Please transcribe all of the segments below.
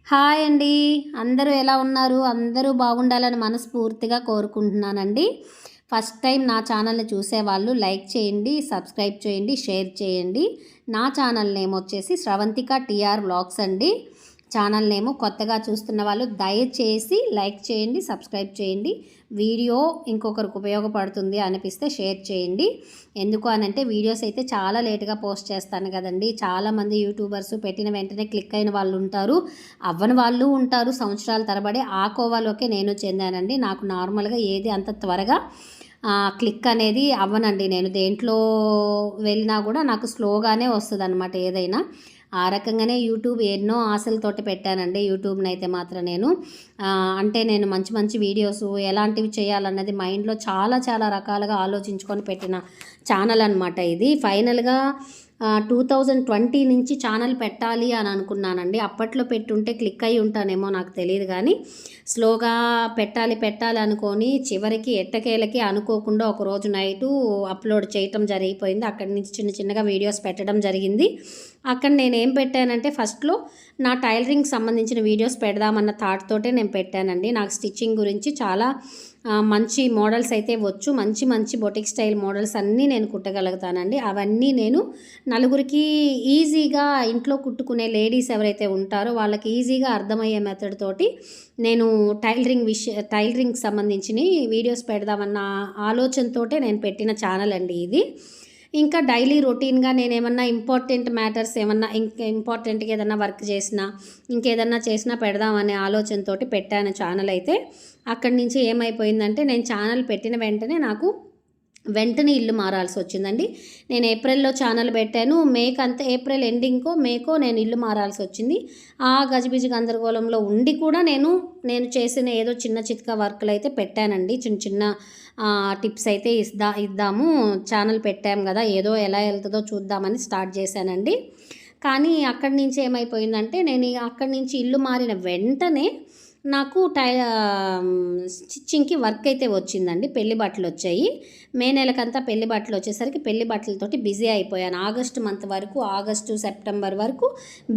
Hi అండి. అందరూ ఎలా ఉన్నారు? అందరూ బాగుండాలని మనస్ఫూర్తిగా కోరుకుంటున్నానండి. ఫస్ట్ టైం నా ఛానల్‌ని చూసేవాళ్ళు లైక్ చేయండి, సబ్స్క్రైబ్ చేయండి, షేర్ చేయండి. నా ఛానల్ నేమ్ వచ్చేసి స్రవంతిక టీఆర్ వ్లాగ్స్ అండి. ఛానల్ నేము కొత్తగా చూస్తున్న వాళ్ళు దయచేసి లైక్ చేయండి, సబ్స్క్రైబ్ చేయండి. వీడియో ఇంకొకరికి ఉపయోగపడుతుంది అనిపిస్తే షేర్ చేయండి. ఎందుకు అనంటే వీడియోస్ అయితే చాలా లేట్గా పోస్ట్ చేస్తాను కదండి. చాలామంది యూట్యూబర్స్ పెట్టిన వెంటనే క్లిక్ అయిన వాళ్ళు ఉంటారు, అవ్వని వాళ్ళు ఉంటారు. సంవత్సరాల తరబడి ఆ కోవాలోకే నేను చెందానండి. నాకు నార్మల్గా ఏది అంత త్వరగా క్లిక్ అనేది అవ్వనండి. నేను దేంట్లో వెళ్ళినా కూడా నాకు స్లోగానే వస్తుంది అనమాట ఏదైనా. ఆ రకంగానే యూట్యూబ్ ఎన్నో ఆశలతోటి పెట్టానండి. యూట్యూబ్ని అయితే మాత్రం అంటే నేను మంచి మంచి వీడియోస్ ఎలాంటివి చేయాలన్నది మైండ్లో చాలా చాలా రకాలుగా ఆలోచించుకొని పెట్టిన ఛానల్ అనమాట ఇది. ఫైనల్గా 2020 నుంచి ఛానల్ పెట్టాలి అని అనుకున్నానండి. అప్పట్లో పెట్టుంటే క్లిక్ అయి ఉంటానేమో నాకు తెలియదు, కానీ స్లోగా పెట్టాలి పెట్టాలి అనుకొని చివరికి ఎట్టకేలకి అనుకోకుండా ఒకరోజు నైటు అప్లోడ్ చేయటం జరిగిపోయింది. అక్కడి నుంచి చిన్న చిన్నగా వీడియోస్ పెట్టడం జరిగింది. అక్కడ నేనేం పెట్టానంటే ఫస్ట్లో నా టైలరింగ్ సంబంధించిన వీడియోస్ పెడదామన్న థాట్ తోటే నేను పెట్టానండి. నాకు స్టిచ్చింగ్ గురించి చాలా మంచి మోడల్స్ అయితే వచ్చు. మంచి మంచి బొటిక్ స్టైల్ మోడల్స్ అన్నీ నేను కుట్టగలుగుతానండి. అవన్నీ నేను నలుగురికి ఈజీగా ఇంట్లో కుట్టుకునే లేడీస్ ఎవరైతే ఉంటారో వాళ్ళకి ఈజీగా అర్థమయ్యే మెథడ్ తోటి నేను టైలరింగ్ సంబంధించిన వీడియోస్ పెడదామన్న ఆలోచనతోటే నేను పెట్టిన ఛానల్ అండి ఇది. ఇంకా డైలీ రొటీన్గా నేను ఏమన్నా ఇంపార్టెంట్ మ్యాటర్స్ ఏమన్నా ఇంపార్టెంట్గా ఏదన్నా వర్క్ చేసినా ఇంకేదన్నా చేసినా పెడదామనే ఆలోచనతోటి పెట్టాను ఛానల్ అయితే. అక్కడి నుంచి ఏమైపోయిందంటే నేను ఛానల్ పెట్టిన వెంటనే ఇల్లు మారాల్సి వచ్చిందండి. నేను ఏప్రిల్లో ఛానల్ పెట్టాను. ఏప్రిల్ ఎండింగ్కో మేకో నేను ఇల్లు మారాల్సి వచ్చింది. ఆ గజిబిజి గందరగోళంలో ఉండి కూడా నేను చేసిన ఏదో చిన్న చిత్కా వర్క్లు అయితే పెట్టానండి. చిన్న చిన్న టిప్స్ అయితే ఇద్దాము, ఛానల్ పెట్టాం కదా, ఏదో ఎలా వెళ్తుందో చూద్దామని స్టార్ట్ చేశానండి. కానీ అక్కడి నుంచి ఏమైపోయిందంటే నేను అక్కడి నుంచి ఇల్లు మారిన వెంటనే నాకు స్టిచ్చింగ్కి వర్క్ అయితే వచ్చిందండి. పెళ్లి బట్టలు వచ్చాయి. మే నెలకంతా పెళ్లి బట్టలు వచ్చేసరికి పెళ్లి బట్టలతోటి బిజీ అయిపోయాను. ఆగస్టు సెప్టెంబర్ వరకు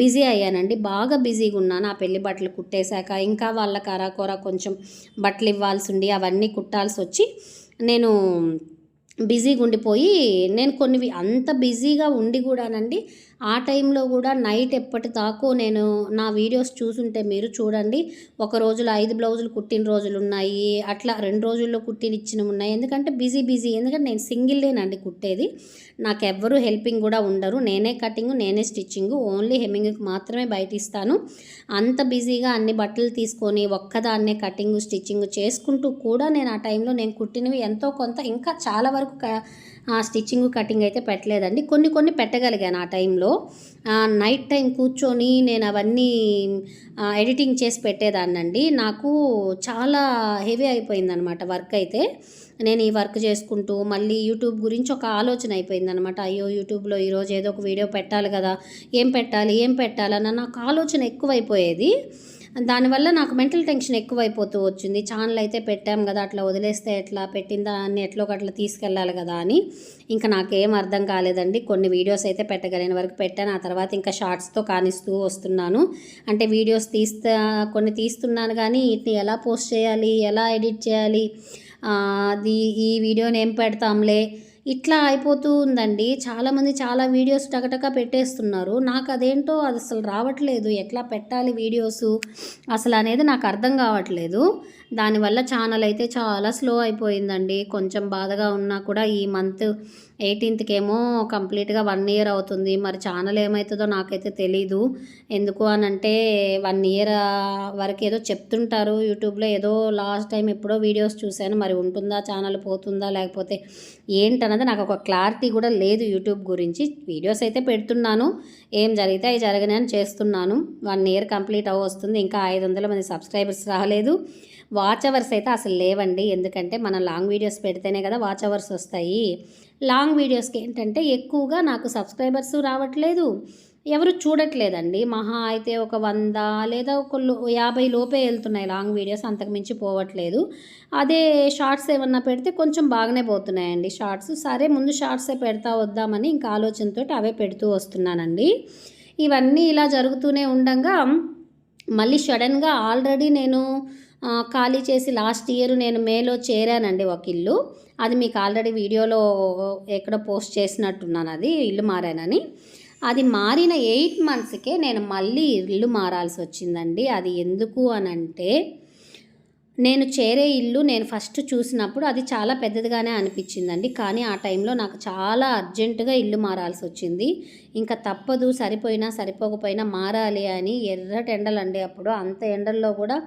బిజీ అయ్యానండి. బాగా బిజీగా ఉన్నాను. ఆ పెళ్లి బట్టలు కుట్టేశాక ఇంకా వాళ్ళకి అరాకొర కొంచెం బట్టలు ఇవ్వాల్సి ఉండి అవన్నీ కుట్టాల్సి వచ్చి నేను బిజీగా ఉండిపోయి నేను కొన్ని అంత బిజీగా ఉండి కూడానండి ఆ టైంలో కూడా నైట్ ఎప్పటిదాకో నేను నా వీడియోస్ చూసుంటే మీరు చూడండి. ఒక రోజులో 5 బ్లౌజులు కుట్టిన రోజులు ఉన్నాయి, అట్లా 2 రోజుల్లో కుట్టినిచ్చినవి ఉన్నాయి. ఎందుకంటే బిజీ ఎందుకంటే నేను సింగిల్దేనండి కుట్టేది. నాకు ఎవ్వరూ హెల్పింగ్ కూడా ఉండరు. నేనే కటింగ్, నేనే స్టిచ్చింగ్, ఓన్లీ హెమ్మింగ్కి మాత్రమే బయట ఇస్తాను. అంత బిజీగా అన్ని బట్టలు తీసుకొని ఒక్కదాన్నే కటింగ్ స్టిచ్చింగ్ చేసుకుంటూ కూడా నేను ఆ టైంలో నేను కుట్టినవి ఎంతో కొంత ఇంకా చాలా వరకు స్టిచ్చింగ్ కటింగ్ అయితే పెట్టలేదండి. కొన్ని పెట్టగలిగాను ఆ టైంలో. నైట్ టైం కూర్చొని నేను అవన్నీ ఎడిటింగ్ చేసి పెట్టేదాన్నండి. నాకు చాలా హెవీ అయిపోయిందనమాట వర్క్ అయితే. నేను ఈ వర్క్ చేసుకుంటూ మళ్ళీ యూట్యూబ్ గురించి ఒక ఆలోచన అయిపోయిందనమాట. అయ్యో, యూట్యూబ్లో ఈరోజు ఏదో ఒక వీడియో పెట్టాలి కదా, ఏం పెట్టాలన్న నాకు ఆలోచన ఎక్కువైపోయేది. దానివల్ల నాకు మెంటల్ టెన్షన్ ఎక్కువైపోతూ వచ్చింది. ఛానల్ అయితే పెట్టాం కదా, అట్లా వదిలేస్తే ఎట్లా, పెట్టిందా అని అట్లా తీసుకెళ్ళాలి కదా అని ఇంకా నాకేం అర్థం కాలేదండి. కొన్ని వీడియోస్ అయితే పెట్టగలిగిన వరకు పెట్టాను. ఆ తర్వాత ఇంకా షార్ట్స్తో కానిస్తూ వస్తున్నాను. అంటే వీడియోస్ కొన్ని తీస్తున్నాను, కానీ వీటిని ఎలా పోస్ట్ చేయాలి, ఎలా ఎడిట్ చేయాలి, ఈ వీడియోని ఏం పెడతాంలే, ఇట్లా అయిపోతూ ఉందండి. చాలామంది చాలా వీడియోస్ టకటక పెట్టేస్తున్నారు. నాకు అదేంటో అది అసలు రావట్లేదు. ఎట్లా పెట్టాలి వీడియోసు అసలు అనేది నాకు అర్థం కావట్లేదు. దానివల్ల ఛానల్ అయితే చాలా స్లో అయిపోయిందండి. కొంచెం బాధగా ఉన్నా కూడా ఈ మంత్ 18th కంప్లీట్గా 1 ఇయర్ అవుతుంది. మరి ఛానల్ ఏమవుతుందో నాకైతే తెలీదు. ఎందుకు అనంటే 1 ఇయర్ వరకు ఏదో చెప్తుంటారు యూట్యూబ్లో. ఏదో లాస్ట్ టైం ఎప్పుడో వీడియోస్ చూశాను. మరి ఉంటుందా ఛానల్, పోతుందా, లేకపోతే ఏంటన్నది నాకు ఒక క్లారిటీ కూడా లేదు యూట్యూబ్ గురించి. వీడియోస్ అయితే పెడుతున్నాను, ఏం జరిగితే అవి జరగని చేస్తున్నాను. 1 ఇయర్ కంప్లీట్ వస్తుంది. ఇంకా 500 మంది సబ్స్క్రైబర్స్ రాలేదు. వాచ్ అవర్స్ అయితే అసలు లేవండి. ఎందుకంటే మనం లాంగ్ వీడియోస్ పెడితేనే కదా వాచ్ అవర్స్ వస్తాయి. లాంగ్ వీడియోస్కి ఏంటంటే ఎక్కువగా నాకు సబ్స్క్రైబర్స్ రావట్లేదు, ఎవరు చూడట్లేదండి. మహా అయితే ఒక 100 లేదా ఒక 50 లోపే వెళ్తున్నాయి లాంగ్ వీడియోస్, అంతకుమించి పోవట్లేదు. అదే షార్ట్స్ ఏమన్నా పెడితే కొంచెం బాగానే పోతున్నాయండి షార్ట్స్. సరే, ముందు షార్ట్సే పెడతా వద్దామని ఇంకా ఆలోచనతో అవే పెడుతూ వస్తున్నానండి. ఇవన్నీ ఇలా జరుగుతూనే ఉండగా మళ్ళీ సడన్గా ఆల్రెడీ నేను ఖాళీ చేసి లాస్ట్ ఇయర్ నేను మేలో చేరానండి ఒక ఇల్లు. అది మీకు ఆల్రెడీ వీడియోలో ఎక్కడో పోస్ట్ చేసినట్టున్నాను, అది ఇల్లు మారానని. అది మారిన 8 మంత్స్కే నేను మళ్ళీ ఇల్లు మారాల్సి వచ్చిందండి. అది ఎందుకు అని అంటే, నేను చేరే ఇల్లు నేను ఫస్ట్ చూసినప్పుడు అది చాలా పెద్దదిగానే అనిపించిందండి. కానీ ఆ టైంలో నాకు చాలా అర్జెంటుగా ఇల్లు మారాల్సి వచ్చింది. ఇంకా తప్పదు, సరిపోయినా సరిపోకపోయినా మారాలి అని. ఎర్రటి ఎండలండి అప్పుడు. అంత ఎండల్లో కూడా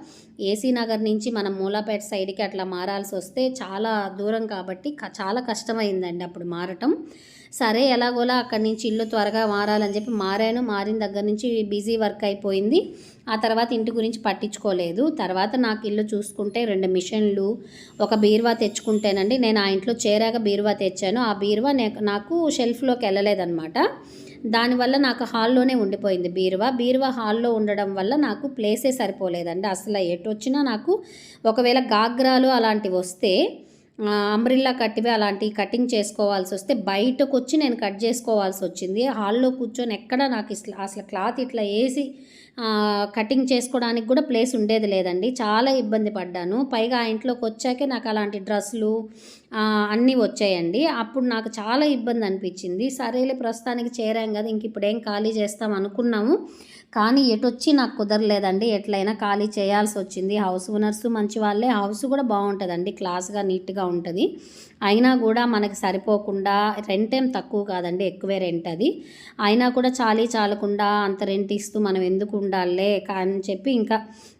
ఏసీ నగర్ నుంచి మనం మూలాపేట సైడ్కి అట్లా మారాల్సి వస్తే చాలా దూరం కాబట్టి చాలా కష్టమైందండి అప్పుడు మారటం. సరే ఎలాగోలా అక్కడి నుంచి ఇల్లు త్వరగా మారాలని చెప్పి మారాను. మారిన దగ్గర నుంచి బిజీ వర్క్ అయిపోయింది. ఆ తర్వాత ఇంటి గురించి పట్టించుకోలేదు. తర్వాత నాకు ఇల్లు చూసుకుంటే 2 మిషన్లు, ఒక బీరువా తెచ్చుకుంటేనండి. నేను ఆ ఇంట్లో చేరాక బీరువా తెచ్చాను. ఆ బీరువా నాకు షెల్ఫ్లోకి వెళ్ళలేదన్నమాట. దానివల్ల నాకు హాల్లోనే ఉండిపోయింది బీరువా హాల్లో ఉండడం వల్ల నాకు ప్లేసే సరిపోలేదండి. అసలు ఎటు వచ్చినా నాకు ఒకవేళ గాగ్రాలు అలాంటివి వస్తే, అంబ్రిల్లా కట్టివి అలాంటివి కటింగ్ చేసుకోవాల్సి వస్తే బయటకు వచ్చి నేను కట్ చేసుకోవాల్సి వచ్చింది. హాల్లో కూర్చొని ఎక్కడ నాకు అసలు క్లాత్ ఇట్లా వేసి కటింగ్ చేసుకోవడానికి కూడా ప్లేస్ ఉండేది లేదండి. చాలా ఇబ్బంది పడ్డాను. పైగా ఆ ఇంట్లోకి వచ్చాకే నాకు అలాంటి డ్రెస్సులు అన్నీ వచ్చాయండి. అప్పుడు నాకు చాలా ఇబ్బంది అనిపించింది. సరేలే ప్రస్తుతానికి చేరాం కదా, ఇంక ఇప్పుడు ఏం ఖాళీ చేస్తాం అనుకున్నాము. కానీ ఎటొచ్చి నాకు కుదరలేదండి. ఎట్లయినా ఖాళీ చేయాల్సి వచ్చింది. హౌస్ ఓనర్స్ మంచి వాళ్ళే, హౌస్ కూడా బాగుంటుందండి, క్లాస్గా నీట్గా ఉంటుంది. అయినా కూడా మనకి సరిపోకుండా, రెంట్ ఏం తక్కువ కాదండి, ఎక్కువే రెంట్ అది. అయినా కూడా చాలకుండా అంత రెంట్ ఇస్తూ మనం ఎందుకు ఉండాలే అని చెప్పి ఇంకా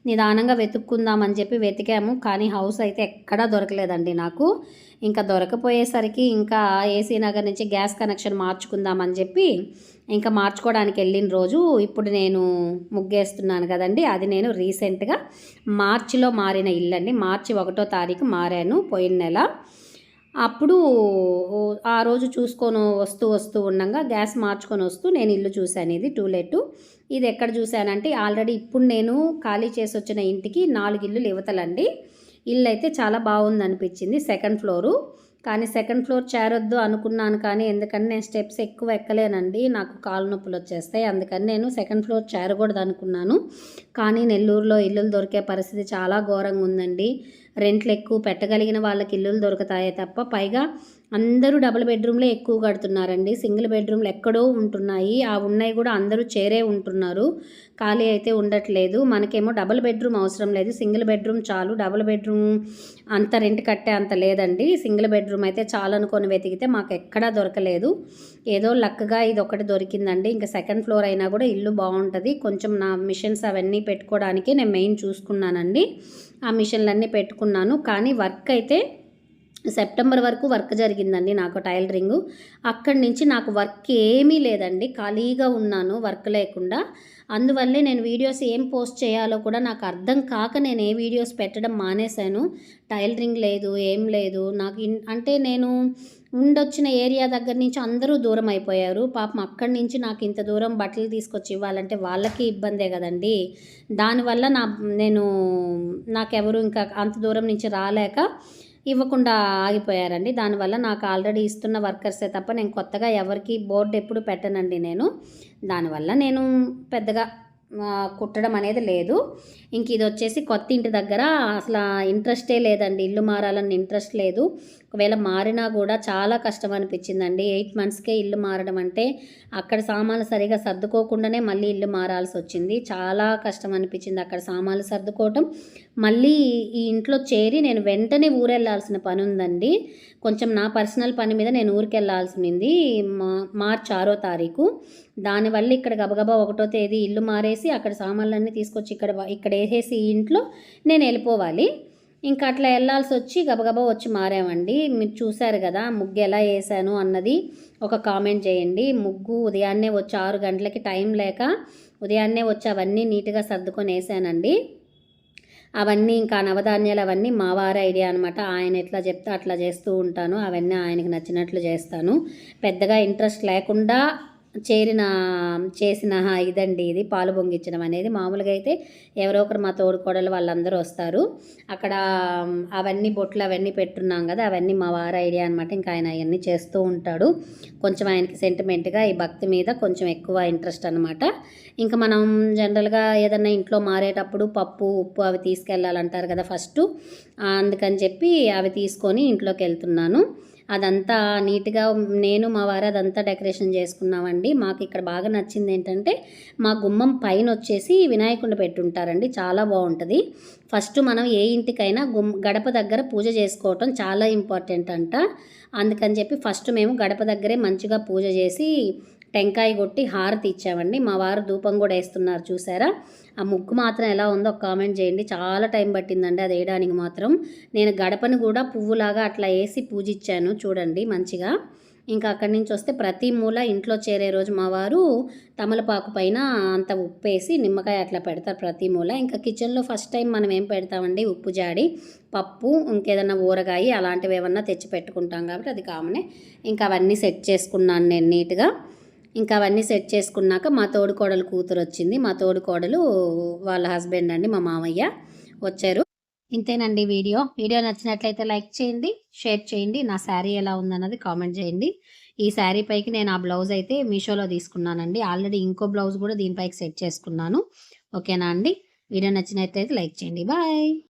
నిదానంగా వెతుక్కుందామని చెప్పి వెతికాము. కానీ హౌస్ అయితే ఎక్కడా దొరకలేదండి నాకు. ఇంకా దొరకపోయేసరికి ఇంకా ఏసీ నగర్ నుంచి గ్యాస్ కనెక్షన్ మార్చుకుందామని చెప్పి ఇంకా మార్చుకోవడానికి వెళ్ళిన రోజు, ఇప్పుడు నేను ముగ్గేస్తున్నాను కదండి, అది నేను రీసెంట్గా మార్చిలో మారిన ఇల్లు అండి. మార్చి 1వ తారీఖు మారాను పోయిన నెల. అప్పుడు ఆ రోజు చూసుకొని వస్తూ ఉండగా గ్యాస్ మార్చుకొని వస్తూ నేను ఇల్లు చూశాను. ఇది టూలెట్. ఇది ఎక్కడ చూశానంటే, ఆల్రెడీ ఇప్పుడు నేను ఖాళీ చేసి వచ్చిన ఇంటికి 4 ఇల్లులు ఇవతలండి. ఇల్లు అయితే చాలా బాగుంది అనిపించింది. 2nd floor. కానీ 2nd ఫ్లోర్ చేరొద్దు అనుకున్నాను. కానీ ఎందుకంటే నేను స్టెప్స్ ఎక్కువ ఎక్కలేనండి, నాకు కాలు నొప్పులు వచ్చేస్తాయి. అందుకని నేను 2nd ఫ్లోర్ చేరకూడదు అనుకున్నాను. కానీ నెల్లూరులో ఇల్లులు దొరికే పరిస్థితి చాలా ఘోరంగా ఉందండి. రెంట్లు ఎక్కువ పెట్టగలిగిన వాళ్ళకి ఇల్లులు దొరుకుతాయే తప్ప, పైగా అందరూ డబుల్ బెడ్రూమ్లే ఎక్కువ కడుతున్నారండి. సింగిల్ బెడ్రూమ్లు ఎక్కడో ఉంటున్నాయి. ఆ ఉన్నాయి కూడా అందరూ చేరే ఉంటున్నారు, ఖాళీ అయితే ఉండట్లేదు. మనకేమో డబుల్ బెడ్రూమ్ అవసరం లేదు, సింగిల్ బెడ్రూమ్ చాలు. డబుల్ బెడ్రూమ్ అంత రెంట్ కట్టే అంత లేదండి. సింగిల్ బెడ్రూమ్ అయితే చాలు అనుకొని వెతికితే మాకు ఎక్కడా దొరకలేదు. ఏదో లక్గా ఇది ఒకటి దొరికిందండి. ఇంకా 2nd ఫ్లోర్ అయినా కూడా ఇల్లు బాగుంటుంది. కొంచెం నా మిషన్స్ అవన్నీ పెట్టుకోవడానికి నేను మెయిన్ చూసుకున్నానండి. ఆ మిషన్లన్నీ పెట్టుకున్నాను. కానీ వర్క్ అయితే సెప్టెంబర్ వరకు వర్క్ జరిగిందండి నాకు టైలరింగు. అక్కడి నుంచి నాకు వర్క్ ఏమీ లేదండి, ఖాళీగా ఉన్నాను వర్క్ లేకుండా. అందువల్లే నేను వీడియోస్ ఏం పోస్ట్ చేయాలో కూడా నాకు అర్థం కాక నేను ఏ వీడియోస్ పెట్టడం మానేశాను. టైలరింగ్ లేదు, ఏం లేదు నాకు. అంటే నేను ఉండొచ్చిన ఏరియా దగ్గర నుంచి అందరూ దూరం అయిపోయారు. పాపం అక్కడి నుంచి నాకు ఇంత దూరం బట్టలు తీసుకొచ్చి ఇవ్వాలంటే వాళ్ళకి ఇబ్బందే కదండి. దానివల్ల నాకెవరు ఇంకా అంత దూరం నుంచి రాలేక ఇవ్వకుండా ఆగిపోయారండి. దానివల్ల నాకు ఆల్రెడీ ఇస్తున్న వర్కర్సే తప్ప నేను కొత్తగా ఎవరికి బోర్డు ఎప్పుడు పెట్టనండి నేను. దానివల్ల నేను పెద్దగా కుట్టడం అనేది లేదు. ఇంక ఇది వచ్చేసి కొత్త ఇంటి దగ్గర అసలు ఇంట్రెస్టే లేదండి, ఇల్లు మారాలని ఇంట్రెస్ట్ లేదు. ఒకవేళ మారినా కూడా చాలా కష్టం అనిపించిందండి. 8 మంత్స్కే ఇల్లు మారడం అంటే, అక్కడ సామాన్లు సరిగా సర్దుకోకుండానే మళ్ళీ ఇల్లు మారాల్సి వచ్చింది. చాలా కష్టం అనిపించింది అక్కడ సామాన్లు సర్దుకోవటం. మళ్ళీ ఈ ఇంట్లో చేరి నేను వెంటనే ఊరెళ్ళాల్సిన పని ఉందండి. కొంచెం నా పర్సనల్ పని మీద నేను ఊరికి వెళ్ళాల్సి ఉంది మార్చి 6వ తారీఖు. దానివల్ల ఇక్కడ గబగబా 1వ తేదీ ఇల్లు మారేసి అక్కడ సామాన్లన్నీ తీసుకొచ్చి ఇక్కడ వేసేసి ఈ ఇంట్లో నేను వెళ్ళిపోవాలి. ఇంకా అట్లా వెళ్ళాల్సి వచ్చి గబగబా వచ్చి మారామండి. మీరు చూశారు కదా ముగ్గు ఎలా వేసాను అన్నది ఒక కామెంట్ చేయండి. ముగ్గు ఉదయాన్నే వచ్చి 6 గంటలకి టైం లేక ఉదయాన్నే వచ్చి అవన్నీ నీట్గా సర్దుకొని వేసానండి. అవన్నీ ఇంకా నవధాన్యాలు అవన్నీ మా వారి ఐడియా అనమాట. ఆయన ఎట్లా చెప్తే అట్లా చేస్తూ ఉంటాను. అవన్నీ ఆయనకి నచ్చినట్లు చేస్తాను. పెద్దగా ఇంట్రెస్ట్ లేకుండా చేసిన ఇదండి ఇది పాలు పొంగించడం అనేది. మామూలుగా అయితే ఎవరో ఒకరు మా తోడుకోడలు వాళ్ళందరూ వస్తారు. అక్కడ అవన్నీ బొట్లు అవన్నీ పెట్టున్నాం కదా, అవన్నీ మా వారి ఐడియా అనమాట. ఇంకా ఆయన అవన్నీ చేస్తూ ఉంటాడు. కొంచెం ఆయనకి సెంటిమెంట్గా ఈ భక్తి మీద కొంచెం ఎక్కువ ఇంట్రెస్ట్ అనమాట. ఇంకా మనం జనరల్గా ఏదన్నా ఇంట్లో మారేటప్పుడు పప్పు ఉప్పు అవి తీసుకెళ్ళాలంటారు కదా ఫస్ట్, అందుకని చెప్పి అవి తీసుకొని ఇంట్లోకి వెళ్తున్నాను. అదంతా నీట్గా నేను మా వారు అదంతా డెకరేషన్ చేసుకున్నామండి. మాకు ఇక్కడ బాగా నచ్చింది ఏంటంటే, మా గుమ్మం పైన వచ్చేసి వినాయకుడిని పెట్టుంటారండి, చాలా బాగుంటుంది. ఫస్ట్ మనం ఏ ఇంటికైనా గడప దగ్గర పూజ చేసుకోవటం చాలా ఇంపార్టెంట్ అంట. అందుకని చెప్పి ఫస్ట్ మేము గడప దగ్గరే మంచిగా పూజ చేసి టెంకాయ కొట్టి హారతి ఇచ్చామండి. మా వారు ధూపం కూడా వేస్తున్నారు చూసారా. ఆ ముగ్గు మాత్రం ఎలా ఉందో ఒక కామెంట్ చేయండి. చాలా టైం పట్టిందండి అది వేయడానికి మాత్రం. నేను గడపని కూడా పువ్వులాగా అట్లా వేసి పూజించాను చూడండి మంచిగా. ఇంకా అక్కడి నుంచి వస్తే ప్రతి మూల ఇంట్లో చేరే రోజు మా వారు తమలపాకు పైన అంత ఉప్పేసి నిమ్మకాయ అట్లా పెడతారు ప్రతి మూల. ఇంకా కిచెన్లో ఫస్ట్ టైం మనం ఏం పెడతామండి, ఉప్పు జాడి, పప్పు, ఇంకేదన్నా ఊరగాయ అలాంటివి ఏమన్నా తెచ్చి పెట్టుకుంటాం కాబట్టి అది కామనే. ఇంకా అవన్నీ సెట్ చేసుకున్నాను నేను నీట్గా. ఇంకా అవన్నీ సెట్ చేసుకున్నాక మా తోడుకోడలు కూతురు వచ్చింది. మా తోడుకోడలు వాళ్ళ హస్బెండ్ అండి, మా మామయ్య వచ్చారు. ఇంతేనండి వీడియో నచ్చినట్లయితే లైక్ చేయండి, షేర్ చేయండి. నా శారీ ఎలా ఉందన్నది కామెంట్ చేయండి. ఈ శారీ పైకి నేను ఆ బ్లౌజ్ అయితే మీషోలో తీసుకున్నానండి. ఆల్రెడీ ఇంకో బ్లౌజ్ కూడా దీనిపైకి సెట్ చేసుకున్నాను. ఓకేనా అండి. వీడియో నచ్చినట్లయితే లైక్ చేయండి. బాయ్.